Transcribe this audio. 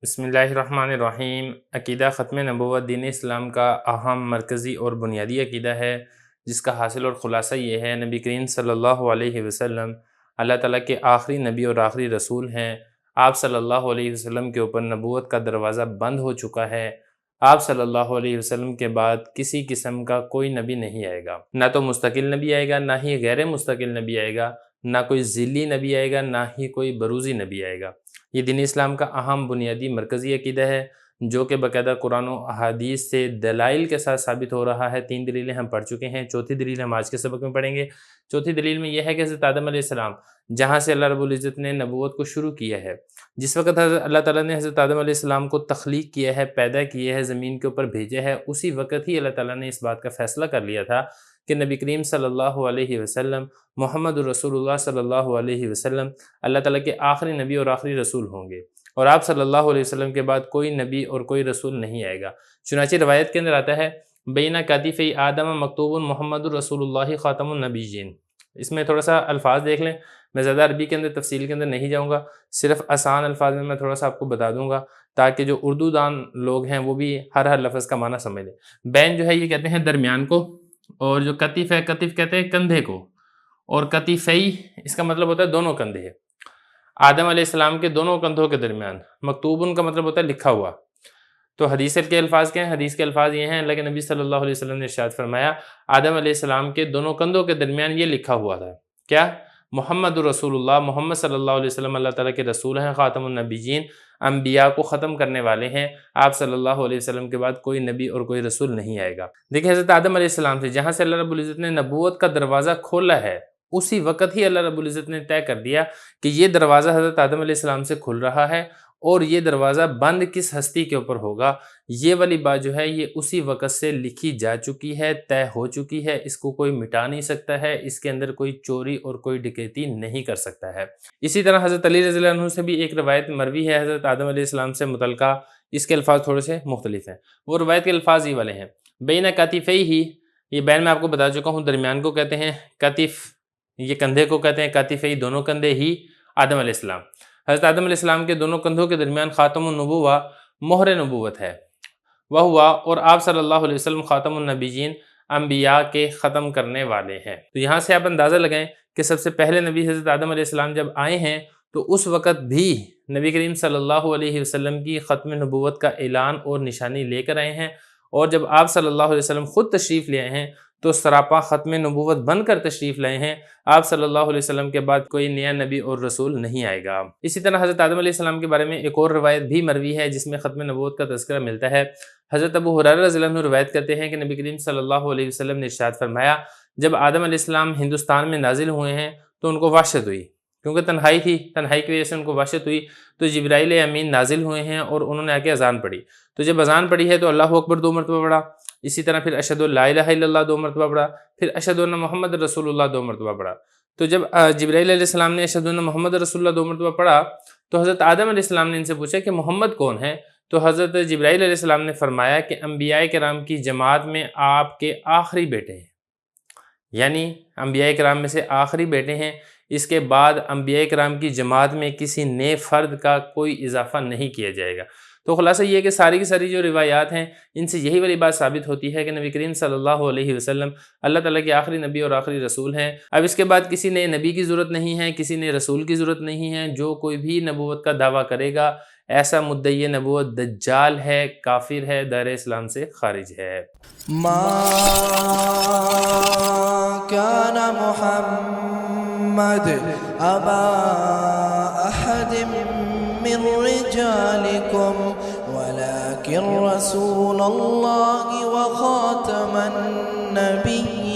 بسم اللہ الرحمن الرحیم۔ عقیدہ ختم نبوت دین اسلام کا اہم، مرکزی اور بنیادی عقیدہ ہے، جس کا حاصل اور خلاصہ یہ ہے: نبی کریم صلی اللہ علیہ وسلم اللہ تعالیٰ کے آخری نبی اور آخری رسول ہیں۔ آپ صلی اللہ علیہ وسلم کے اوپر نبوت کا دروازہ بند ہو چکا ہے۔ آپ صلی اللہ علیہ وسلم کے بعد کسی قسم کا کوئی نبی نہیں آئے گا، نہ تو مستقل نبی آئے گا، نہ ہی غیر مستقل نبی آئے گا، نہ کوئی ذیلی نبی آئے گا، نہ ہی کوئی بروزی نبی آئے گا۔ یہ دین اسلام کا اہم، بنیادی، مرکزی عقیدہ ہے، جو کہ باقاعدہ قرآن و احادیث سے دلائل کے ساتھ ثابت ہو رہا ہے۔ 3 دلیلیں ہم پڑھ چکے ہیں، چوتھی دلیل ہم آج کے سبق میں پڑھیں گے۔ چوتھی دلیل میں یہ ہے کہ حضرت آدم علیہ السلام، جہاں سے اللہ رب العزت نے نبوت کو شروع کیا ہے، جس وقت اللہ تعالیٰ نے حضرت آدم علیہ السلام کو تخلیق کیا ہے، پیدا کیا ہے، زمین کے اوپر بھیجا ہے، اسی وقت ہی اللہ تعالیٰ نے اس بات کا فیصلہ کر لیا تھا کہ نبی کریم صلی اللہ علیہ وسلم، محمد رسول اللہ صلی اللہ علیہ وسلم اللہ تعالیٰ کے آخری نبی اور آخری رسول ہوں گے، اور آپ صلی اللہ علیہ وسلم کے بعد کوئی نبی اور کوئی رسول نہیں آئے گا۔ چنانچہ روایت کے اندر آتا ہے: بین کتفی آدم مکتوب محمد رسول اللہ خاتم النبیین۔ اس میں تھوڑا سا الفاظ دیکھ لیں، میں زیادہ عربی کے اندر تفصیل کے اندر نہیں جاؤں گا، صرف آسان الفاظ میں تھوڑا سا آپ کو بتا دوں گا تاکہ جو اردو دان لوگ ہیں وہ بھی ہر لفظ کا معنی سمجھ لیں۔ بین جو ہے یہ کہتے ہیں درمیان کو، اور جو کتف ہے، کتف کہتے ہیں کندھے کو، اور کتفی اس کا مطلب ہوتا ہے دونوں کندھے۔ آدم علیہ السلام کے دونوں کندھوں کے درمیان، مکتوبن کا مطلب ہوتا ہے لکھا ہوا۔ تو حدیث کے الفاظ کیا ہیں؟ حدیث کے الفاظ یہ ہیں: اللہ کے نبی صلی اللہ علیہ وسلم نے ارشاد فرمایا، آدم علیہ السلام کے دونوں کندھوں کے درمیان یہ لکھا ہوا تھا، کیا؟ محمد رسول اللہ، محمد صلی اللہ علیہ وسلم اللہ تعالیٰ کے رسول ہیں، خاتم النبیین، انبیاء کو ختم کرنے والے ہیں، آپ صلی اللہ علیہ وسلم کے بعد کوئی نبی اور کوئی رسول نہیں آئے گا۔ دیکھیں، حضرت آدم علیہ السلام سے جہاں سے اللہ رب العزت نے نبوت کا دروازہ کھولا ہے، اسی وقت ہی اللہ رب العزت نے طے کر دیا کہ یہ دروازہ حضرت آدم علیہ السلام سے کھل رہا ہے، اور یہ دروازہ بند کس ہستی کے اوپر ہوگا، یہ والی بات جو ہے یہ اسی وقت سے لکھی جا چکی ہے، طے ہو چکی ہے، اس کو کوئی مٹا نہیں سکتا ہے، اس کے اندر کوئی چوری اور کوئی ڈکیتی نہیں کر سکتا ہے۔ اسی طرح حضرت علی رضی اللہ عنہ سے بھی ایک روایت مروی ہے حضرت آدم علیہ السلام سے متعلقہ، اس کے الفاظ تھوڑے سے مختلف ہیں۔ وہ روایت کے الفاظ یہ والے ہیں: بین کتفی ہی، یہ بین میں آپ کو بتا چکا ہوں، درمیان کو کہتے ہیں کتف، یہ کندھے کو کہتے ہیں کتفی، دونوں کندھے ہی آدم علیہ السلام۔ حضرت آدم علیہ السلام کے دونوں کندھوں کے درمیان خاتم النبوہ، مہر نبوت ہے، وہ ہوا، اور آپ صلی اللہ علیہ وسلم خاتم النبیین، انبیاء کے ختم کرنے والے ہیں۔ تو یہاں سے آپ اندازہ لگائیں کہ سب سے پہلے نبی حضرت آدم علیہ السلام جب آئے ہیں تو اس وقت بھی نبی کریم صلی اللہ علیہ وسلم کی ختم نبوت کا اعلان اور نشانی لے کر آئے ہیں، اور جب آپ صلی اللہ علیہ وسلم خود تشریف لے آئے ہیں تو سراپا ختم نبوت بن کر تشریف لائے ہیں۔ آپ صلی اللہ علیہ وسلم کے بعد کوئی نیا نبی اور رسول نہیں آئے گا۔ اسی طرح حضرت آدم علیہ السلام کے بارے میں ایک اور روایت بھی مروی ہے جس میں ختم نبوت کا تذکرہ ملتا ہے۔ حضرت ابو ہریرہ رضی اللہ عنہ روایت کرتے ہیں کہ نبی کریم صلی اللہ علیہ وسلم نے ارشاد فرمایا، جب آدم علیہ السلام ہندوستان میں نازل ہوئے ہیں تو ان کو وحشت ہوئی، کیونکہ تنہائی تھی، تنہائی کی وجہ سے ان کو وحشت ہوئی، تو جبرائیل امین نازل ہوئے ہیں اور انہوں نے آ کے اذان پڑھی۔ تو جب اذان پڑھی ہے تو اللہ اکبر 2 مرتبہ پڑھا، اسی طرح پھر اشہد ان لا الہ الا اللہ 2 مرتبہ پڑھا، پھر اشہد ان محمد رسول اللہ 2 مرتبہ پڑھا۔ تو جب جبرائیل علیہ السلام نے اشہد ان محمد رسول اللہ 2 مرتبہ پڑھا تو حضرت آدم علیہ السلام نے ان سے پوچھا کہ محمد کون ہے؟ تو حضرت جبرائیل علیہ السلام نے فرمایا کہ انبیاء کرام کی جماعت میں آپ کے آخری بیٹے ہیں، یعنی انبیاء کرام میں سے آخری بیٹے ہیں، اس کے بعد انبیاء کرام کی جماعت میں کسی نئے فرد کا کوئی اضافہ نہیں کیا جائے گا۔ تو خلاصہ یہ ہے کہ ساری کی ساری جو روایات ہیں ان سے یہی والی بات ثابت ہوتی ہے کہ نبی کریم صلی اللہ علیہ وسلم اللہ تعالیٰ کے آخری نبی اور آخری رسول ہیں۔ اب اس کے بعد کسی نئے نبی کی ضرورت نہیں ہے، کسی نئے رسول کی ضرورت نہیں ہے۔ جو کوئی بھی نبوت کا دعویٰ کرے گا ایسا مدعی نبوت دجال ہے، کافر ہے، دائرہ اسلام سے خارج ہے۔ ما كان محمد ابا احد من رجالكم ولكن رسول الله وخاتم النبيين